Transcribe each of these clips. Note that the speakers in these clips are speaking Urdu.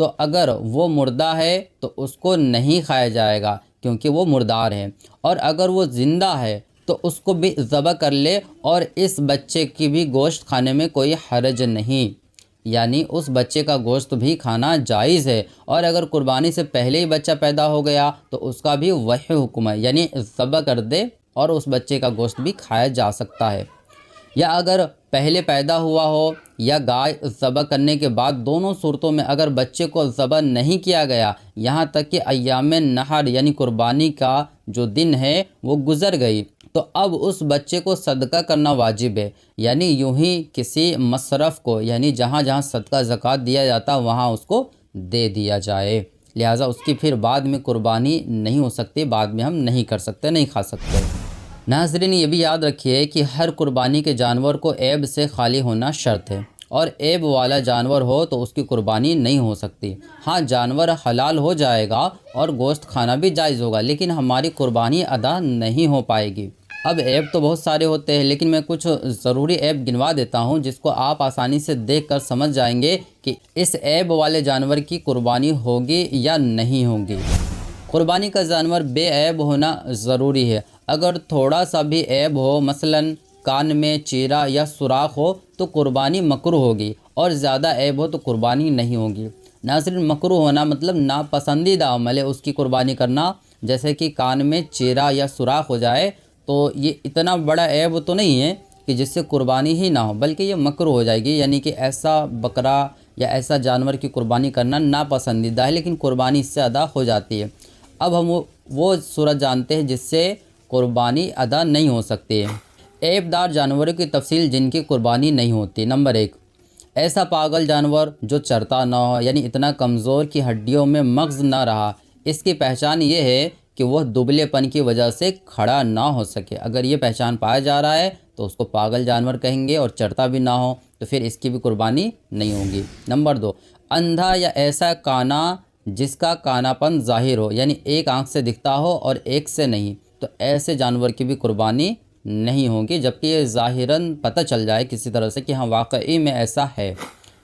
تو اگر وہ مردہ ہے تو اس کو نہیں کھایا جائے گا کیونکہ وہ مردار ہے، اور اگر وہ زندہ ہے تو اس کو بھی ذبح کر لے، اور اس بچے کی بھی گوشت کھانے میں کوئی حرج نہیں، یعنی اس بچے کا گوشت بھی کھانا جائز ہے۔ اور اگر قربانی سے پہلے ہی بچہ پیدا ہو گیا تو اس کا بھی وہی حکم ہے، یعنی ذبح کر دے اور اس بچے کا گوشت بھی کھایا جا سکتا ہے۔ یا اگر پہلے پیدا ہوا ہو یا گائے ذبح کرنے کے بعد، دونوں صورتوں میں اگر بچے کو ذبح نہیں کیا گیا یہاں تک کہ ایام نحر یعنی قربانی کا جو دن ہے وہ گزر گئی، تو اب اس بچے کو صدقہ کرنا واجب ہے، یعنی یوں ہی کسی مصرف کو، یعنی جہاں جہاں صدقہ زکوٰۃ دیا جاتا وہاں اس کو دے دیا جائے، لہٰذا اس کی پھر بعد میں قربانی نہیں ہو سکتی، بعد میں ہم نہیں کر سکتے، نہیں کھا سکتے۔ ناظرین یہ بھی یاد رکھیے کہ ہر قربانی کے جانور کو عیب سے خالی ہونا شرط ہے، اور عیب والا جانور ہو تو اس کی قربانی نہیں ہو سکتی۔ ہاں جانور حلال ہو جائے گا اور گوشت کھانا بھی جائز ہوگا، لیکن ہماری قربانی ادا نہیں ہو پائے گی۔ اب عیب تو بہت سارے ہوتے ہیں، لیکن میں کچھ ضروری عیب گنوا دیتا ہوں جس کو آپ آسانی سے دیکھ کر سمجھ جائیں گے کہ اس عیب والے جانور کی قربانی ہوگی یا نہیں ہوگی۔ قربانی کا جانور بے عیب ہونا ضروری ہے۔ اگر تھوڑا سا بھی عیب ہو، مثلاً کان میں چیرا یا سوراخ ہو تو قربانی مکروہ ہوگی، اور زیادہ عیب ہو تو قربانی نہیں ہوگی۔ ناظرین مکروہ ہونا مطلب ناپسندیدہ عمل ہے اس کی قربانی کرنا، جیسے کہ کان میں چیرا یا سوراخ ہو جائے تو یہ اتنا بڑا عیب تو نہیں ہے کہ جس سے قربانی ہی نہ ہو، بلکہ یہ مکروہ ہو جائے گی، یعنی کہ ایسا بکرا یا ایسا جانور کی قربانی کرنا ناپسندیدہ ہے، لیکن قربانی اس سے ادا ہو جاتی ہے۔ اب ہم وہ صورت جانتے ہیں جس سے قربانی ادا نہیں ہو سکتی ہے۔ عیب دار جانوروں کی تفصیل جن کی قربانی نہیں ہوتی۔ نمبر 1، ایسا پاگل جانور جو چرتا نہ ہو، یعنی اتنا کمزور کہ ہڈیوں میں مغز نہ رہا۔ اس کی پہچان یہ ہے کہ وہ دبلے پن کی وجہ سے کھڑا نہ ہو سکے۔ اگر یہ پہچان پایا جا رہا ہے تو اس کو پاگل جانور کہیں گے، اور چرتا بھی نہ ہو تو پھر اس کی بھی قربانی نہیں ہوگی۔ نمبر 2، اندھا یا ایسا کانا جس کا کانا پن ظاہر ہو، یعنی ایک آنکھ سے دکھتا ہو اور ایک سے نہیں، تو ایسے جانور کی بھی قربانی نہیں ہوگی، جبکہ یہ ظاہراً پتہ چل جائے کسی طرح سے کہ ہاں واقعی میں ایسا ہے۔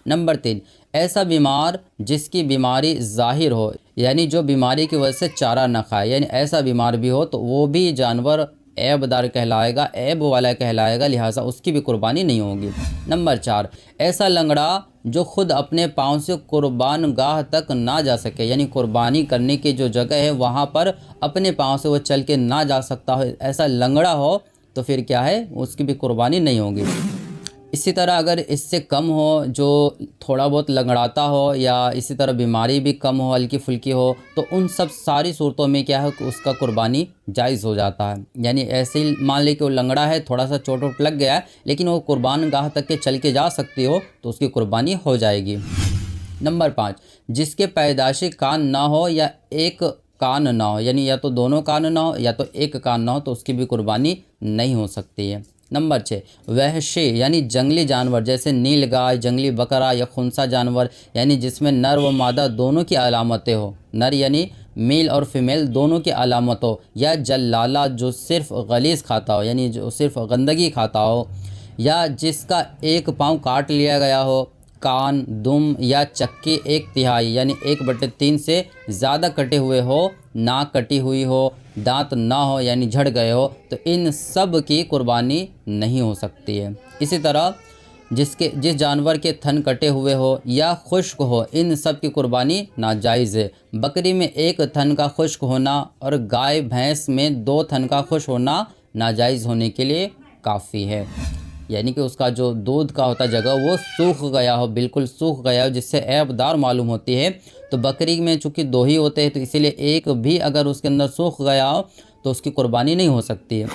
نمبر 3، ایسا بیمار جس کی بیماری ظاہر ہو، یعنی جو بیماری کی وجہ سے چارہ نہ کھائے، یعنی ایسا بیمار بھی ہو تو وہ بھی جانور عیب دار کہلائے گا، عیب والا کہلائے گا، لہٰذا اس کی بھی قربانی نہیں ہوگی۔ نمبر 4، ایسا لنگڑا جو خود اپنے پاؤں سے قربان گاہ تک نہ جا سکے، یعنی قربانی کرنے کی جو جگہ ہے وہاں پر اپنے پاؤں سے وہ چل کے نہ جا سکتا ہو، ایسا لنگڑا ہو تو پھر کیا ہے، اس کی بھی قربانی نہیں ہوگی۔ اسی طرح اگر اس سے کم ہو، جو تھوڑا بہت لنگڑاتا ہو، یا اسی طرح بیماری بھی کم ہو، ہلکی پھلکی ہو، تو ان سب ساری صورتوں میں کیا ہے کہ اس کا قربانی جائز ہو جاتا ہے۔ یعنی ایسے ہی مان لے کہ وہ لنگڑا ہے، تھوڑا سا چوٹ ووٹ لگ گیا ہے، لیکن وہ قربان گاہ تک کے چل کے جا سکتی ہو تو اس کی قربانی ہو جائے گی۔ نمبر 5، جس کے پیدائشی کان نہ ہو یا ایک کان نہ ہو، یعنی یا تو دونوں کان نہ ہو یا تو ایک کان نہ ہو، تو اس کی بھی قربانی نہیں ہو سکتی ہے۔ نمبر 6، وحشی یعنی جنگلی جانور جیسے نیل گائے، جنگلی بکرا یا خنسا جانور، یعنی جس میں نر و مادہ دونوں کی علامتیں ہو، نر یعنی میل اور فیمیل دونوں کی علامت ہو، یا جلالہ جو صرف غلیظ کھاتا ہو، یعنی جو صرف گندگی کھاتا ہو، یا جس کا ایک پاؤں کاٹ لیا گیا ہو، کان، دم یا چکی 1/3 یعنی 1/3 سے زیادہ کٹے ہوئے ہو، ناک کٹی ہوئی ہو، دانت نہ ہو یعنی جھڑ گئے ہو، تو ان سب کی قربانی نہیں ہو سکتی ہے۔ اسی طرح جس جانور کے تھن کٹے ہوئے ہو یا خشک ہو، ان سب کی قربانی ناجائز ہے۔ بکری میں 1 تھن کا خشک ہونا اور گائے بھینس میں 2 تھن کا خشک ہونا ناجائز ہونے کے لیے کافی ہے، یعنی کہ اس کا جو دودھ کا ہوتا جگہ وہ سوکھ گیا ہو، بالکل سوکھ گیا ہو، جس سے عیب دار معلوم ہوتی ہے۔ تو بکری میں چونکہ 2 ہی ہوتے ہیں تو اسی لیے ایک بھی اگر اس کے اندر سوکھ گیا ہو تو اس کی قربانی نہیں ہو سکتی ہے،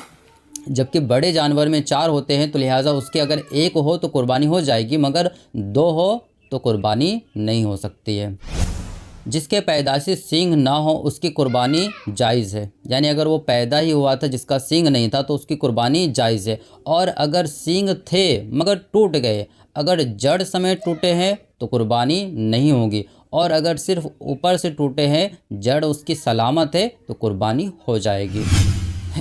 جبکہ بڑے جانور میں 4 ہوتے ہیں تو لہٰذا اس کے اگر 1 ہو تو قربانی ہو جائے گی، مگر 2 ہو تو قربانی نہیں ہو سکتی ہے۔ جس کے پیدائشی سینگ نہ ہو اس کی قربانی جائز ہے، یعنی اگر وہ پیدا ہی ہوا تھا جس کا سینگ نہیں تھا تو اس کی قربانی جائز ہے، اور اگر سینگ تھے مگر ٹوٹ گئے، اگر جڑ سمیت ٹوٹے ہیں تو قربانی نہیں ہوگی، اور اگر صرف اوپر سے ٹوٹے ہیں، جڑ اس کی سلامت ہے تو قربانی ہو جائے گی۔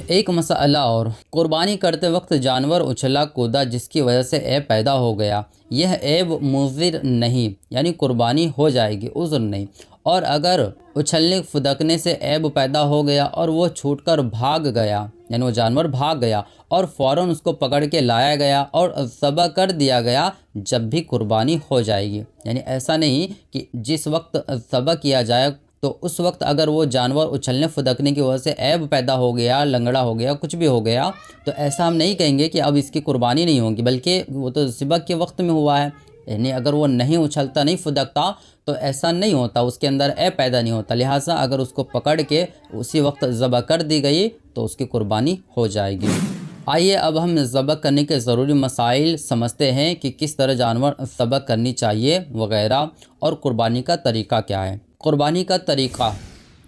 ایک مسئلہ اور، قربانی کرتے وقت جانور اچھلا کودا جس کی وجہ سے عیب پیدا ہو گیا، یہ عیب مضر نہیں، یعنی قربانی ہو جائے گی، عذر نہیں۔ اور اگر اچھلنے پھدکنے سے عیب پیدا ہو گیا اور وہ چھوٹ کر بھاگ گیا، یعنی وہ جانور بھاگ گیا اور فوراً اس کو پکڑ کے لایا گیا اور ذبح کر دیا گیا، جب بھی قربانی ہو جائے گی۔ یعنی ایسا نہیں کہ جس وقت ذبح کیا جائے تو اس وقت اگر وہ جانور اچھلنے پھدکنے کی وجہ سے عیب پیدا ہو گیا، لنگڑا ہو گیا، کچھ بھی ہو گیا، تو ایسا ہم نہیں کہیں گے کہ اب اس کی قربانی نہیں ہوگی، بلکہ وہ تو ذبح کے وقت میں ہوا ہے۔ یعنی اگر وہ نہیں اچھلتا، نہیں پھدکتا تو ایسا نہیں ہوتا، اس کے اندر عیب پیدا نہیں ہوتا، لہٰذا اگر اس کو پکڑ کے اسی وقت ذبح کر دی گئی تو اس کی قربانی ہو جائے گی۔ آئیے اب ہم ذبح کرنے کے ضروری مسائل سمجھتے ہیں کہ کس طرح جانور ذبح کرنی چاہیے وغیرہ، اور قربانی کا طریقہ کیا ہے۔ قربانی کا طریقہ،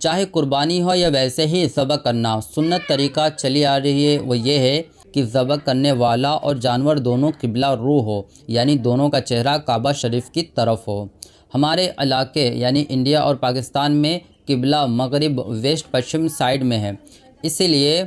چاہے قربانی ہو یا ویسے ہی ذبح کرنا، سنت طریقہ چلی آ رہی ہے وہ یہ ہے کہ ذبح کرنے والا اور جانور دونوں قبلہ رو ہو، یعنی دونوں کا چہرہ کعبہ شریف کی طرف ہو۔ ہمارے علاقے یعنی انڈیا اور پاکستان میں قبلہ مغرب ویسٹ پشچم سائیڈ میں ہے، اسی لیے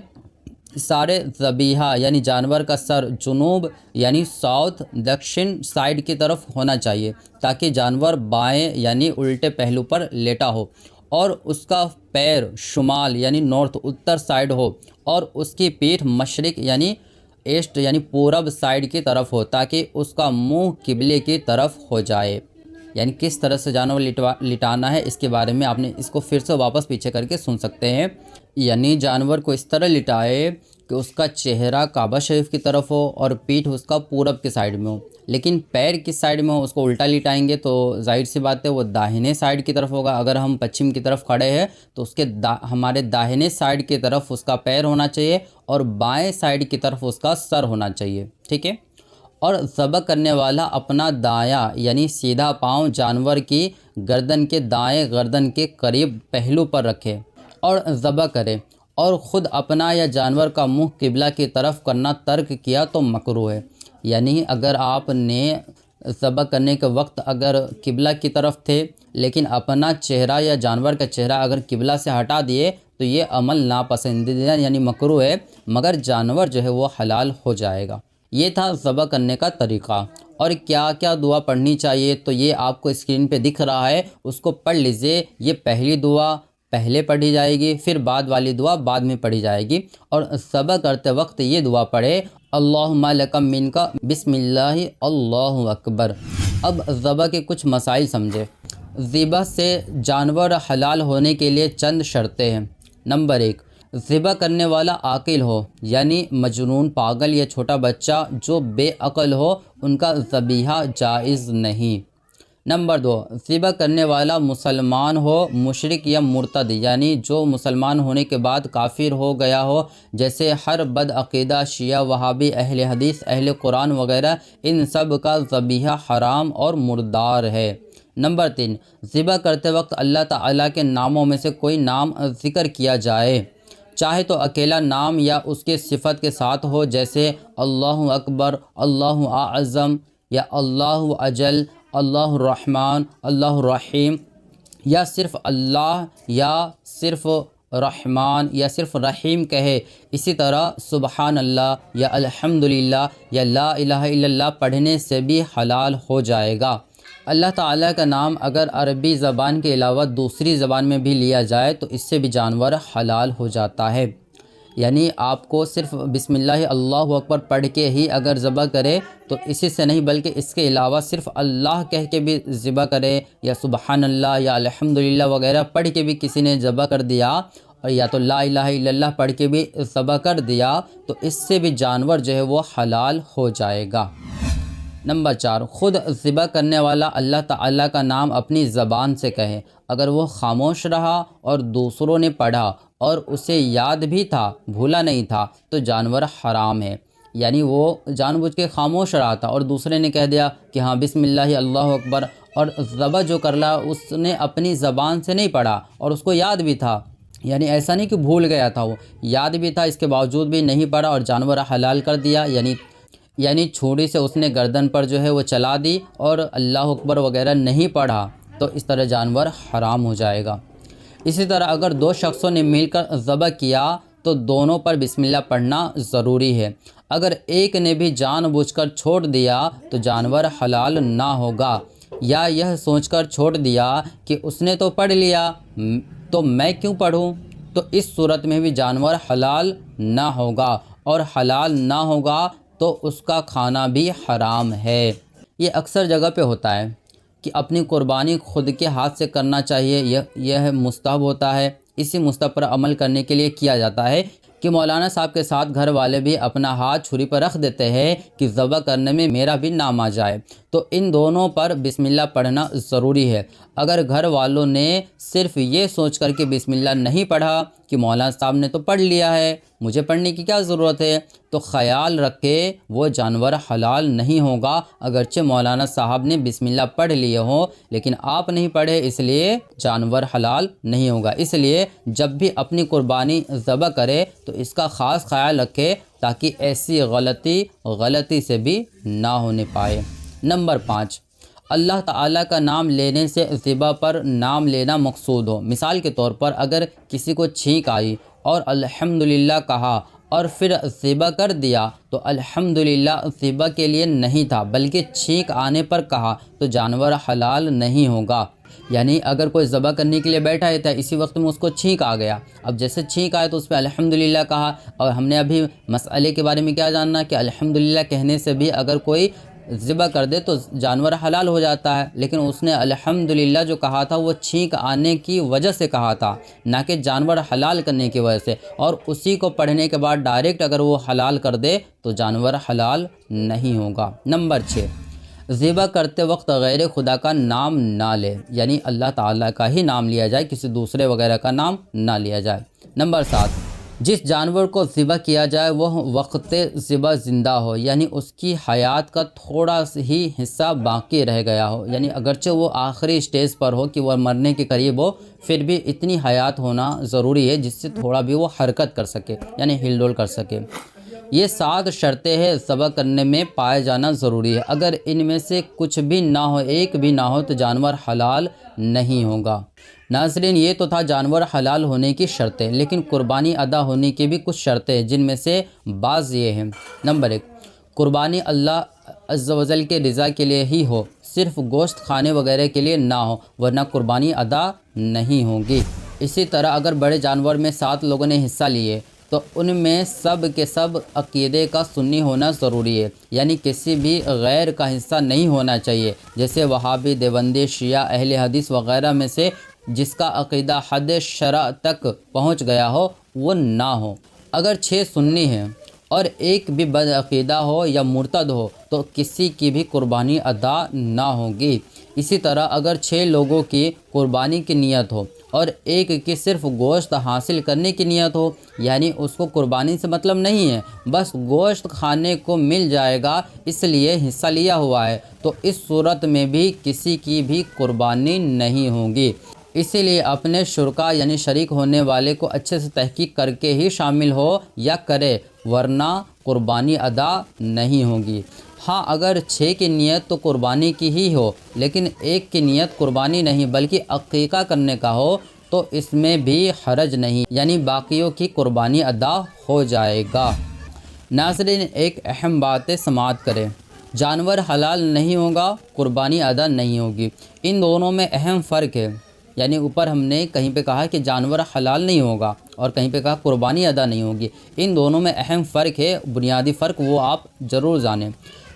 سارے ذبیحہ یعنی جانور کا سر جنوب یعنی ساؤتھ دکشن سائیڈ کی طرف ہونا چاہیے، تاکہ جانور بائیں یعنی الٹے پہلو پر لیٹا ہو، اور اس کا پیر شمال یعنی نارتھ اتر سائیڈ ہو، اور اس کی پیٹھ مشرق یعنی ایسٹ یعنی پورب سائیڈ کی طرف ہو، تاکہ اس کا منہ قبلے کی طرف ہو جائے۔ یعنی کس طرح سے جانور لٹانا ہے اس کے بارے میں آپ نے اس کو پھر سے واپس پیچھے کر کے سن سکتے ہیں۔ یعنی جانور کو اس طرح لٹائے کہ اس کا چہرہ کعبہ شریف کی طرف ہو اور پیٹھ اس کا پورب کی سائیڈ میں ہو، لیکن پیر کس سائیڈ میں ہو، اس کو الٹا لٹائیں گے تو ظاہر سی بات ہے وہ داہنے سائیڈ کی طرف ہوگا۔ اگر ہم پچھم کی طرف کھڑے ہیں تو اس کے ہمارے داہنے سائیڈ کی طرف اس کا پیر ہونا چاہیے اور بائیں سائیڈ کی طرف اس کا سر ہونا چاہیے، ٹھیک ہے۔ اور ذبح کرنے والا اپنا دایاں یعنی سیدھا پاؤں جانور کی گردن کے دائیں گردن کے قریب پہلو پر رکھے اور ذبح کرے، اور خود اپنا یا جانور کا منہ قبلہ کی طرف کرنا ترک کیا تو مکروہ ہے۔ یعنی اگر آپ نے ذبح کرنے کے وقت اگر قبلہ کی طرف تھے لیکن اپنا چہرہ یا جانور کا چہرہ اگر قبلہ سے ہٹا دیے تو یہ عمل ناپسندیدہ یعنی مکروہ ہے، مگر جانور جو ہے وہ حلال ہو جائے گا۔ یہ تھا ذبح کرنے کا طریقہ۔ اور کیا کیا دعا پڑھنی چاہیے تو یہ آپ کو اسکرین پہ دکھ رہا ہے، اس کو پڑھ لیجئے۔ یہ پہلی دعا پہلے پڑھی جائے گی، پھر بعد والی دعا بعد میں پڑھی جائے گی، اور ذبح کرتے وقت یہ دعا پڑھے، اللہم لک منک بسم اللہ اللہ اکبر۔ اب ذبح کے کچھ مسائل سمجھے۔ ذبح سے جانور حلال ہونے کے لیے چند شرطیں ہیں۔ نمبر 1، ذبح کرنے والا عاقل ہو، یعنی مجنون، پاگل یا چھوٹا بچہ جو بے عقل ہو ان کا ذبیحہ جائز نہیں۔ نمبر 2، ذبح کرنے والا مسلمان ہو، مشرک یا مرتد، یعنی جو مسلمان ہونے کے بعد کافر ہو گیا ہو، جیسے ہر بدعقیدہ شیعہ، وہابی، اہل حدیث، اہل قرآن وغیرہ، ان سب کا ذبیحہ حرام اور مردار ہے۔ نمبر 3، ذبح کرتے وقت اللہ تعالیٰ کے ناموں میں سے کوئی نام ذکر کیا جائے، چاہے تو اکیلا نام یا اس کے صفت کے ساتھ ہو، جیسے اللہ اکبر، اللہ اعظم، یا اللہ اجل، اللہ الرحمن، اللہ الرحیم، یا صرف اللہ یا صرف رحمان یا صرف رحیم کہے۔ اسی طرح سبحان اللہ یا الحمدللہ یا لا الہ الا اللہ پڑھنے سے بھی حلال ہو جائے گا۔ اللہ تعالیٰ کا نام اگر عربی زبان کے علاوہ دوسری زبان میں بھی لیا جائے تو اس سے بھی جانور حلال ہو جاتا ہے۔ یعنی آپ کو صرف بسم اللہ اللہ اکبر پڑھ کے ہی اگر ذبح کرے تو اسی سے نہیں، بلکہ اس کے علاوہ صرف اللہ کہہ کے بھی ذبح کرے، یا سبحان اللہ یا الحمدللہ وغیرہ پڑھ کے بھی کسی نے ذبح کر دیا، اور یا تو لا الہ الا اللہ پڑھ کے بھی ذبح کر دیا، تو اس سے بھی جانور جو ہے وہ حلال ہو جائے گا۔ نمبر 4، خود ذبح کرنے والا اللہ تعالیٰ کا نام اپنی زبان سے کہے۔ اگر وہ خاموش رہا اور دوسروں نے پڑھا اور اسے یاد بھی تھا، بھولا نہیں تھا، تو جانور حرام ہے۔ یعنی وہ جان بوجھ کے خاموش رہا تھا اور دوسرے نے کہہ دیا کہ ہاں بسم اللہ اللہ اکبر، اور ذبح جو کر رہا اس نے اپنی زبان سے نہیں پڑھا اور اس کو یاد بھی تھا، یعنی ایسا نہیں کہ بھول گیا تھا، وہ یاد بھی تھا، اس کے باوجود بھی نہیں پڑھا اور جانور حلال کر دیا، یعنی چھری سے اس نے گردن پر جو ہے وہ چلا دی اور اللہ اکبر وغیرہ نہیں پڑھا، تو اس طرح جانور حرام ہو جائے گا۔ اسی طرح اگر دو شخصوں نے مل کر ذبح کیا تو دونوں پر بسم اللہ پڑھنا ضروری ہے۔ اگر ایک نے بھی جان بوجھ کر چھوڑ دیا تو جانور حلال نہ ہوگا، یا یہ سوچ کر چھوڑ دیا کہ اس نے تو پڑھ لیا تو میں کیوں پڑھوں، تو اس صورت میں بھی جانور حلال نہ ہوگا، اور حلال نہ ہوگا تو اس کا کھانا بھی حرام ہے۔ یہ اکثر جگہ پہ ہوتا ہے کہ اپنی قربانی خود کے ہاتھ سے کرنا چاہیے، یہ مستحب ہوتا ہے۔ اسی مستحب پر عمل کرنے کے لیے کیا جاتا ہے کہ مولانا صاحب کے ساتھ گھر والے بھی اپنا ہاتھ چھری پر رکھ دیتے ہیں کہ ذبح کرنے میں میرا بھی نام آ جائے، تو ان دونوں پر بسم اللہ پڑھنا ضروری ہے۔ اگر گھر والوں نے صرف یہ سوچ کر کہ بسم اللہ نہیں پڑھا کہ مولانا صاحب نے تو پڑھ لیا ہے، مجھے پڑھنے کی کیا ضرورت ہے، تو خیال رکھے وہ جانور حلال نہیں ہوگا، اگرچہ مولانا صاحب نے بسم اللہ پڑھ لیے ہوں لیکن آپ نہیں پڑھے، اس لیے جانور حلال نہیں ہوگا۔ اس لیے جب بھی اپنی قربانی ذبح کرے تو اس کا خاص خیال رکھے تاکہ ایسی غلطی سے بھی نہ ہونے پائے۔ نمبر 5، اللہ تعالیٰ کا نام لینے سے ذبح پر نام لینا مقصود ہو۔ مثال کے طور پر اگر کسی کو چھینک آئی اور الحمدللہ کہا اور پھر ذبح کر دیا تو الحمدللہ ذبح کے لیے نہیں تھا بلکہ چھینک آنے پر کہا تو جانور حلال نہیں ہوگا۔ یعنی اگر کوئی ذبح کرنے کے لیے بیٹھا ہے تھا، اسی وقت میں اس کو چھینک آ گیا، اب جیسے چھینک آئے تو اس پہ الحمدللہ کہا، اور ہم نے ابھی مسئلے کے بارے میں کیا جاننا کہ الحمدللہ کہنے سے بھی اگر کوئی ذبح کر دے تو جانور حلال ہو جاتا ہے، لیکن اس نے الحمدللہ جو کہا تھا وہ چھینک آنے کی وجہ سے کہا تھا، نہ کہ جانور حلال کرنے کی وجہ سے، اور اسی کو پڑھنے کے بعد ڈائریکٹ اگر وہ حلال کر دے تو جانور حلال نہیں ہوگا۔ نمبر 6، ذبح کرتے وقت غیر خدا کا نام نہ لے، یعنی اللہ تعالیٰ کا ہی نام لیا جائے، کسی دوسرے وغیرہ کا نام نہ لیا جائے۔ نمبر 7، جس جانور کو ذبح کیا جائے وہ وقت ذبح زندہ ہو، یعنی اس کی حیات کا تھوڑا ہی حصہ باقی رہ گیا ہو، یعنی اگرچہ وہ آخری سٹیج پر ہو کہ وہ مرنے کے قریب ہو، پھر بھی اتنی حیات ہونا ضروری ہے جس سے تھوڑا بھی وہ حرکت کر سکے، یعنی ہل ڈول کر سکے۔ یہ 7 شرطیں ہیں ذبح کرنے میں پائے جانا ضروری ہے، اگر ان میں سے کچھ بھی نہ ہو، ایک بھی نہ ہو تو جانور حلال نہیں ہوگا۔ ناظرین، یہ تو تھا جانور حلال ہونے کی شرطیں، لیکن قربانی ادا ہونے کی بھی کچھ شرطیں ہیں جن میں سے بعض یہ ہیں۔ نمبر 1، قربانی اللہ عز و جل کے رضا کے لیے ہی ہو، صرف گوشت کھانے وغیرہ کے لیے نہ ہو، ورنہ قربانی ادا نہیں ہوگی۔ اسی طرح اگر بڑے جانور میں 7 لوگوں نے حصہ لیے تو ان میں سب کے سب عقیدے کا سنی ہونا ضروری ہے، یعنی کسی بھی غیر کا حصہ نہیں ہونا چاہیے، جیسے وہابی، دیوبندی، شیعہ، اہل حدیث وغیرہ میں سے جس کا عقیدہ حد شرع تک پہنچ گیا ہو وہ نہ ہو۔ اگر 6 سنی ہیں اور ایک بھی بد عقیدہ ہو یا مرتد ہو تو کسی کی بھی قربانی ادا نہ ہوگی۔ اسی طرح اگر 6 لوگوں کی قربانی کی نیت ہو اور ایک کی صرف گوشت حاصل کرنے کی نیت ہو، یعنی اس کو قربانی سے مطلب نہیں ہے، بس گوشت کھانے کو مل جائے گا اس لیے حصہ لیا ہوا ہے، تو اس صورت میں بھی کسی کی بھی قربانی نہیں ہوگی۔ اسی لیے اپنے شرکا یعنی شریک ہونے والے کو اچھے سے تحقیق کر کے ہی شامل ہو یا کرے، ورنہ قربانی ادا نہیں ہوگی۔ ہاں، اگر 6 کی نیت تو قربانی کی ہی ہو لیکن ایک کی نیت قربانی نہیں بلکہ عقیقہ کرنے کا ہو تو اس میں بھی حرج نہیں، یعنی باقیوں کی قربانی ادا ہو جائے گا۔ ناظرین، ایک اہم بات سماعت کریں، جانور حلال نہیں ہوگا، قربانی ادا نہیں ہوگی، ان دونوں میں اہم فرق ہے۔ یعنی اوپر ہم نے کہیں پہ کہا کہ جانور حلال نہیں ہوگا اور کہیں پہ کہا قربانی ادا نہیں ہوگی، ان دونوں میں اہم فرق ہے، بنیادی فرق، وہ آپ ضرور جانیں۔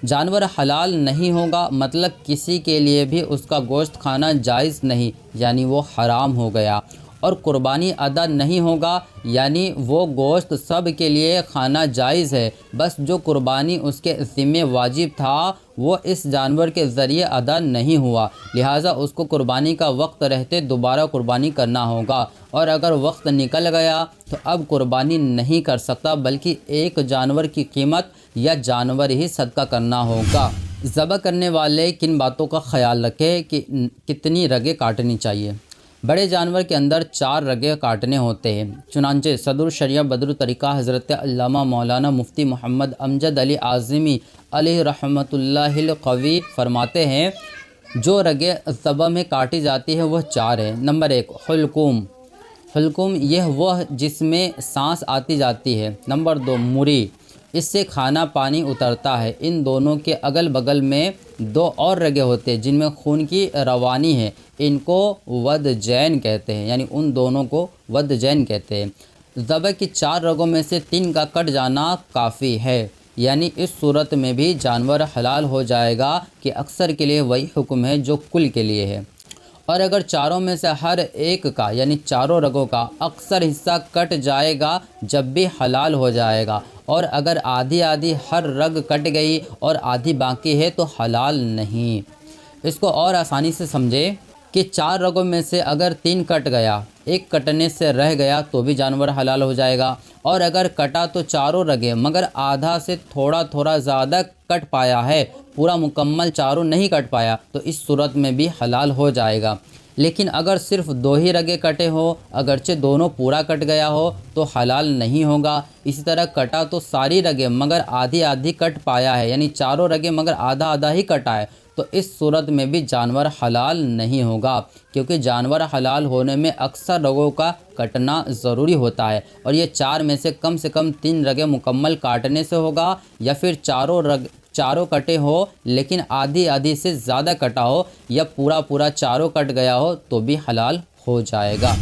جانور حلال نہیں ہوگا مطلب کسی کے لیے بھی اس کا گوشت کھانا جائز نہیں، یعنی وہ حرام ہو گیا، اور قربانی ادا نہیں ہوگا یعنی وہ گوشت سب کے لیے کھانا جائز ہے، بس جو قربانی اس کے ذمہ واجب تھا وہ اس جانور کے ذریعے ادا نہیں ہوا، لہٰذا اس کو قربانی کا وقت رہتے دوبارہ قربانی کرنا ہوگا، اور اگر وقت نکل گیا تو اب قربانی نہیں کر سکتا بلکہ ایک جانور کی قیمت یا جانور ہی صدقہ کرنا ہوگا۔ ذبح کرنے والے کن باتوں کا خیال رکھے کہ کتنی رگیں کاٹنی چاہیے۔ بڑے جانور کے اندر 4 رگیں کاٹنے ہوتے ہیں، چنانچہ صدر الشریعہ بدر الطریقہ حضرت علامہ مولانا مفتی محمد امجد علی اعظمی علیہ رحمۃ اللہ القوی فرماتے ہیں جو رگیں ذبح میں کاٹی جاتی ہیں وہ 4 ہیں۔ نمبر 1، حلقوم، حلقوم یہ وہ جس میں سانس آتی جاتی ہے۔ نمبر 2 موری، اس سے کھانا پانی اترتا ہے۔ ان دونوں کے اگل بغل میں 2 اور رگیں ہوتے ہیں جن میں خون کی روانی ہے، ان کو ودجین کہتے ہیں، یعنی ان دونوں کو ودجین کہتے ہیں۔ ذبح کی 4 رگوں میں سے 3 کا کٹ جانا کافی ہے، یعنی اس صورت میں بھی جانور حلال ہو جائے گا کہ اکثر کے لیے وہی حکم ہے جو کل کے لیے ہے۔ اور اگر چاروں میں سے ہر ایک کا یعنی چاروں رگوں کا اکثر حصہ کٹ جائے گا جب بھی حلال ہو جائے گا، اور اگر آدھی آدھی ہر رگ کٹ گئی اور آدھی باقی ہے تو حلال نہیں۔ اس کو اور آسانی سے سمجھے کہ 4 رگوں میں سے اگر 3 کٹ گیا، ایک کٹنے سے رہ گیا تو بھی جانور حلال ہو جائے گا، اور اگر کٹا تو چاروں رگیں مگر آدھا سے تھوڑا تھوڑا زیادہ کٹ پایا ہے، پورا مکمل چاروں نہیں کٹ پایا تو اس صورت میں بھی حلال ہو جائے گا۔ لیکن اگر صرف 2 ہی رگیں کٹے ہو، اگرچہ دونوں پورا کٹ گیا ہو تو حلال نہیں ہوگا۔ اسی طرح کٹا تو ساری رگیں مگر آدھی آدھی کٹ پایا ہے، یعنی چاروں رگیں مگر آدھا آدھا ہی کٹا ہے، تو اس صورت میں بھی جانور حلال نہیں ہوگا، کیونکہ جانور حلال ہونے میں اکثر رگوں کا کٹنا ضروری ہوتا ہے، اور یہ 4 میں سے کم 3 رگیں مکمل کاٹنے سے ہوگا، یا پھر چاروں کٹے ہو لیکن آدھی آدھی سے زیادہ کٹا ہو، یا پورا چاروں کٹ گیا ہو تو بھی حلال ہو جائے گا۔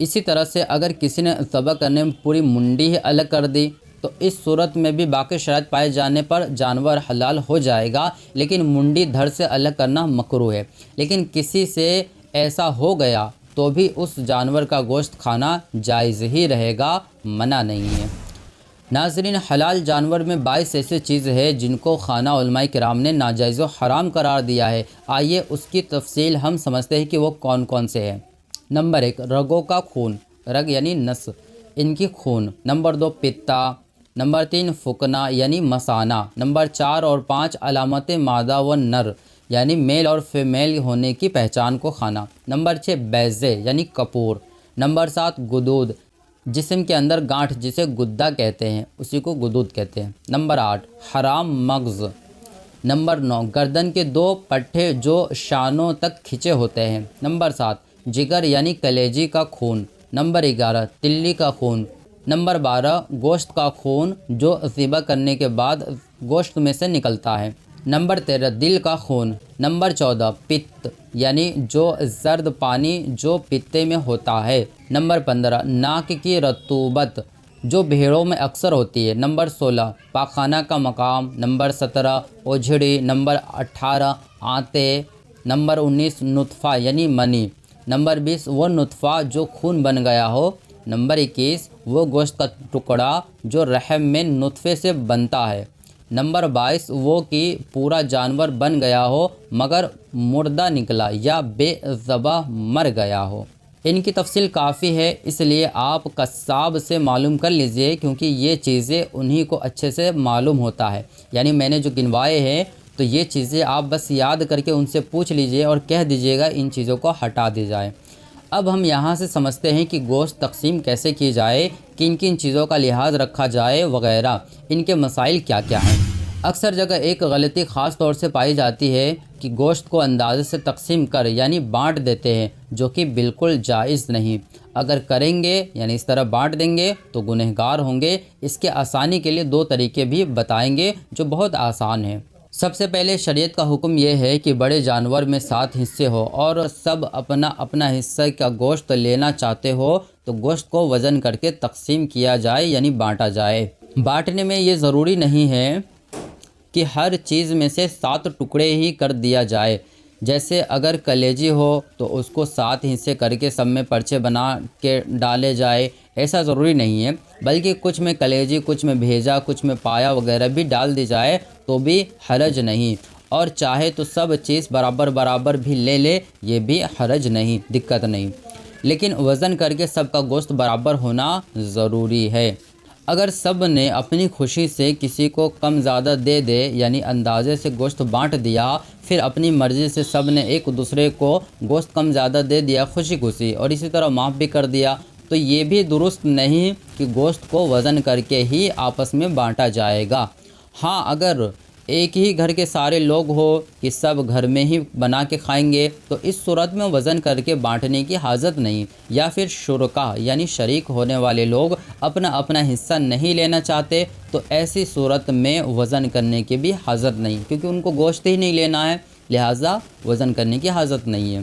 اسی طرح سے اگر کسی نے ذبح کرنے میں پوری منڈی ہی الگ کر دی تو اس صورت میں بھی باقی شرائط پائے جانے پر جانور حلال ہو جائے گا، لیکن منڈی دھڑ سے الگ کرنا مکروہ ہے۔ لیکن کسی سے ایسا ہو گیا تو بھی اس جانور کا گوشت کھانا جائز ہی رہے گا، منع نہیں ہے۔ ناظرین، حلال جانور میں 22 ایسے چیز ہے جن کو خانہ علماء کرام نے ناجائز و حرام قرار دیا ہے۔ آئیے اس کی تفصیل ہم سمجھتے ہیں کہ وہ کون کون سے ہیں۔ نمبر 1 رگوں کا خون، رگ یعنی نس، ان کی خون۔ نمبر 2 پتا۔ نمبر 3 فکنا یعنی مثانہ۔ نمبر 4 اور 5 علامت مادہ و نر یعنی میل اور فیمیل ہونے کی پہچان کو کھانا۔ نمبر 6 بیضے یعنی کپور۔ نمبر 7 گدود، جسم کے اندر گانٹھ جسے گدا کہتے ہیں اسی کو گدود کہتے ہیں۔ نمبر 8 حرام مغز۔ نمبر 9 گردن کے 2 پٹھے جو شانوں تک کھنچے ہوتے ہیں۔ نمبر 7 جگر یعنی کلیجی کا خون۔ نمبر 11 تلی کا خون۔ نمبر 12 گوشت کا خون جو ذبح کرنے کے بعد گوشت میں سے نکلتا ہے۔ نمبر 13 دل کا خون۔ نمبر 14 پت یعنی جو زرد پانی جو پتے میں ہوتا ہے۔ نمبر 15 ناک کی رطوبت جو بھیڑوں میں اکثر ہوتی ہے۔ نمبر 16 پاخانہ کا مقام۔ نمبر 17 اوجھڑی۔ نمبر 18 آنتے۔ نمبر 19 نطفہ یعنی منی۔ نمبر 20 وہ نطفہ جو خون بن گیا ہو۔ نمبر 21 وہ گوشت کا ٹکڑا جو رحم میں نطفے سے بنتا ہے۔ نمبر 22 وہ کہ پورا جانور بن گیا ہو مگر مردہ نکلا یا بے ذبح مر گیا ہو۔ ان کی تفصیل کافی ہے، اس لیے آپ قصاب سے معلوم کر لیجئے، کیونکہ یہ چیزیں انہی کو اچھے سے معلوم ہوتا ہے۔ یعنی میں نے جو گنوائے ہیں تو یہ چیزیں آپ بس یاد کر کے ان سے پوچھ لیجئے اور کہہ دیجئے گا ان چیزوں کو ہٹا دی جائے۔ اب ہم یہاں سے سمجھتے ہیں کہ گوشت تقسیم کیسے کی جائے، کن کن چیزوں کا لحاظ رکھا جائے وغیرہ، ان کے مسائل کیا کیا ہیں۔ اکثر جگہ ایک غلطی خاص طور سے پائی جاتی ہے کہ گوشت کو اندازے سے تقسیم کر یعنی بانٹ دیتے ہیں، جو کہ بالکل جائز نہیں۔ اگر کریں گے یعنی اس طرح بانٹ دیں گے تو گنہگار ہوں گے۔ اس کے آسانی کے لیے 2 طریقے بھی بتائیں گے جو بہت آسان ہیں۔ سب سے پہلے شریعت کا حکم یہ ہے کہ بڑے جانور میں 7 حصے ہو اور سب اپنا اپنا حصہ کا گوشت لینا چاہتے ہو تو گوشت کو وزن کر کے تقسیم کیا جائے یعنی بانٹا جائے۔ بانٹنے میں یہ ضروری نہیں ہے کہ ہر چیز میں سے 7 ٹکڑے ہی کر دیا جائے۔ جیسے اگر کلیجی ہو تو اس کو 7 حصے کر کے سب میں پرچے بنا کے ڈالے جائے، ایسا ضروری نہیں ہے، بلکہ کچھ میں کلیجی، کچھ میں بھیجا، کچھ میں پایا وغیرہ بھی ڈال دی جائے تو بھی حرج نہیں، اور چاہے تو سب چیز برابر بھی لے لے، یہ بھی حرج نہیں، دقت نہیں، لیکن وزن کر کے سب کا گوشت برابر ہونا ضروری ہے۔ اگر سب نے اپنی خوشی سے کسی کو کم زیادہ دے دے یعنی اندازے سے گوشت بانٹ دیا، پھر اپنی مرضی سے سب نے ایک دوسرے کو گوشت کم زیادہ دے دیا خوشی اور اسی طرح معاف بھی کر دیا، تو یہ بھی درست نہیں کہ گوشت کو وزن کر کے ہی آپس میں بانٹا جائے گا۔ ہاں، اگر ایک ہی گھر کے سارے لوگ ہو کہ سب گھر میں ہی بنا کے کھائیں گے تو اس صورت میں وزن کر کے بانٹنے کی حاجت نہیں، یا پھر شرکا یعنی شریک ہونے والے لوگ اپنا اپنا حصہ نہیں لینا چاہتے تو ایسی صورت میں وزن کرنے کی بھی حاجت نہیں، کیونکہ ان کو گوشت ہی نہیں لینا ہے، لہٰذا وزن کرنے کی حاجت نہیں ہے۔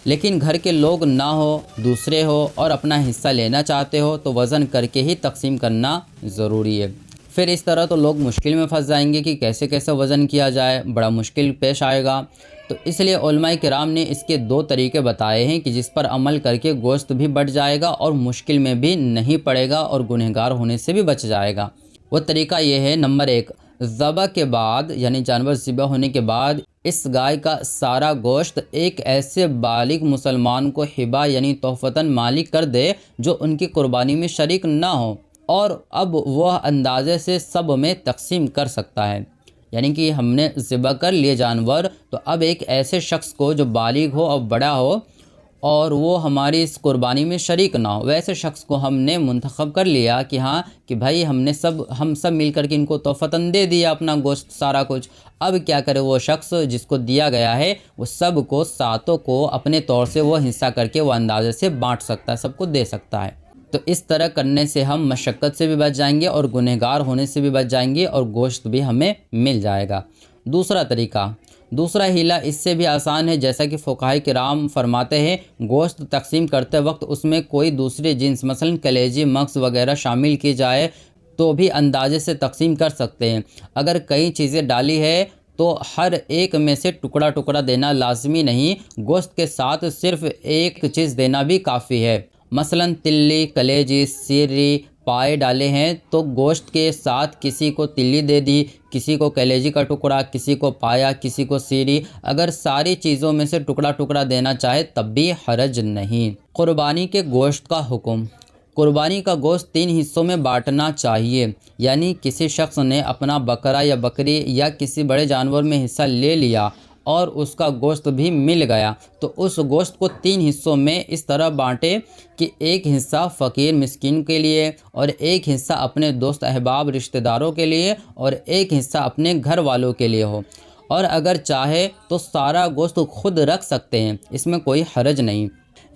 لیکن گھر کے لوگ نہ ہو، دوسرے ہو اور اپنا حصہ لینا چاہتے ہو تو وزن کر کے ہی تقسیم کرنا ضروری ہے۔ پھر اس طرح تو لوگ مشکل میں پھنس جائیں گے کہ کیسے کیسے وزن کیا جائے، بڑا مشکل پیش آئے گا۔ تو اس لیے علماء کرام نے اس کے 2 طریقے بتائے ہیں کہ جس پر عمل کر کے گوشت بھی بڑھ جائے گا اور مشکل میں بھی نہیں پڑے گا اور گنہگار ہونے سے بھی بچ جائے گا۔ وہ طریقہ یہ ہے، نمبر 1، ذبح کے بعد یعنی جانور ذبح ہونے کے بعد اس گائے کا سارا گوشت ایک ایسے بالغ مسلمان کو ہبہ یعنی تحفتاً مالک کر دے جو ان کی قربانی میں شریک نہ ہو، اور اب وہ اندازے سے سب میں تقسیم کر سکتا ہے۔ یعنی کہ ہم نے ذبح کر لیے جانور، تو اب ایک ایسے شخص کو جو بالغ ہو اور بڑا ہو اور وہ ہماری اس قربانی میں شریک نہ ہو، ویسے شخص کو ہم نے منتخب کر لیا کہ ہاں کہ بھائی ہم سب مل کر کے ان کو تحفتاً دے دیا اپنا گوشت سارا کچھ۔ اب کیا کرے وہ شخص جس کو دیا گیا ہے، وہ سب کو ساتوں کو اپنے طور سے وہ حصہ کر کے وہ اندازے سے بانٹ سکتا ہے، سب کو دے سکتا ہے۔ تو اس طرح کرنے سے ہم مشقت سے بھی بچ جائیں گے اور گنہگار ہونے سے بھی بچ جائیں گے اور گوشت بھی ہمیں مل جائے گا۔ دوسرا طریقہ، دوسرا ہیلہ اس سے بھی آسان ہے، جیسا کہ فقہاء کرام فرماتے ہیں گوشت تقسیم کرتے وقت اس میں کوئی دوسری جنس مثلا کلیجی، مغز وغیرہ شامل کی جائے تو بھی اندازے سے تقسیم کر سکتے ہیں۔ اگر کئی چیزیں ڈالی ہے تو ہر ایک میں سے ٹکڑا ٹکڑا دینا لازمی نہیں، گوشت کے ساتھ صرف ایک چیز دینا بھی کافی ہے۔ مثلا تلی، کلیجی، سیری، پائے ڈالے ہیں تو گوشت کے ساتھ کسی کو تلی دے دی، کسی کو کلیجی کا ٹکڑا، کسی کو پایا، کسی کو سیری۔ اگر ساری چیزوں میں سے ٹکڑا ٹکڑا دینا چاہے تب بھی حرج نہیں۔ قربانی کے گوشت کا حکم، قربانی کا گوشت 3 حصوں میں بانٹنا چاہیے، یعنی کسی شخص نے اپنا بکرا یا بکری یا کسی بڑے جانور میں حصہ لے لیا اور اس کا گوشت بھی مل گیا تو اس گوشت کو 3 حصوں میں اس طرح بانٹے کہ ایک حصہ فقیر مسکین کے لیے، اور ایک حصہ اپنے دوست احباب رشتہ داروں کے لیے، اور ایک حصہ اپنے گھر والوں کے لیے ہو۔ اور اگر چاہے تو سارا گوشت خود رکھ سکتے ہیں، اس میں کوئی حرج نہیں۔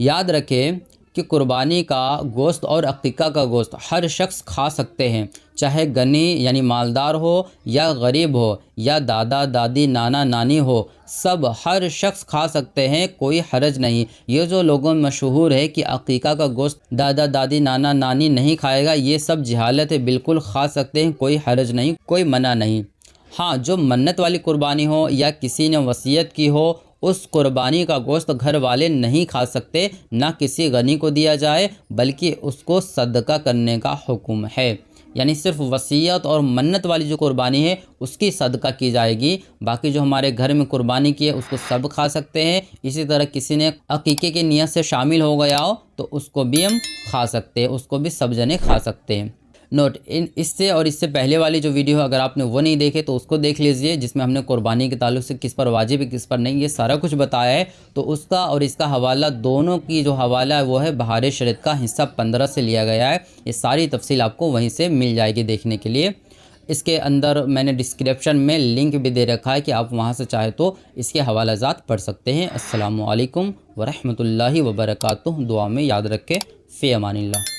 یاد رکھیں کہ قربانی کا گوشت اور عقیقہ کا گوشت ہر شخص کھا سکتے ہیں، چاہے غنی یعنی مالدار ہو یا غریب ہو یا دادا دادی نانا نانی ہو، سب ہر شخص کھا سکتے ہیں، کوئی حرج نہیں۔ یہ جو لوگوں میں مشہور ہے کہ عقیقہ کا گوشت دادا دادی نانا نانی نہیں کھائے گا، یہ سب جہالت ہے، بالکل کھا سکتے ہیں، کوئی حرج نہیں، کوئی منع نہیں۔ ہاں، جو منت والی قربانی ہو یا کسی نے وصیت کی ہو، اس قربانی کا گوشت گھر والے نہیں کھا سکتے، نہ کسی غنی کو دیا جائے، بلکہ اس کو صدقہ کرنے کا حکم ہے۔ یعنی صرف وصیت اور منت والی جو قربانی ہے اس کی صدقہ کی جائے گی، باقی جو ہمارے گھر میں قربانی کی ہے اس کو سب کھا سکتے ہیں۔ اسی طرح کسی نے عقیقے کی نیت سے شامل ہو گیا ہو تو اس کو بھی ہم کھا سکتے ہیں، اس کو بھی سب جنے کھا سکتے ہیں۔ نوٹ، اس سے اور اس سے پہلے والی جو ویڈیو اگر آپ نے وہ نہیں دیکھے تو اس کو دیکھ لیجئے، جس میں ہم نے قربانی کے تعلق سے کس پر واجب ہے کس پر نہیں یہ سارا کچھ بتایا ہے، تو اس کا اور اس کا حوالہ دونوں کی جو حوالہ ہے وہ ہے بہار شریعت کا حصہ 15 سے لیا گیا ہے۔ یہ ساری تفصیل آپ کو وہیں سے مل جائے گی دیکھنے کے لیے۔ اس کے اندر میں نے ڈسکرپشن میں لنک بھی دے رکھا ہے کہ آپ وہاں سے چاہے تو اس کے حوالہ جات پڑھ سکتے ہیں۔ السلام علیکم ورحمۃ اللہ وبرکاتہ۔ دعا میں یاد رکھیں، فی امان اللہ۔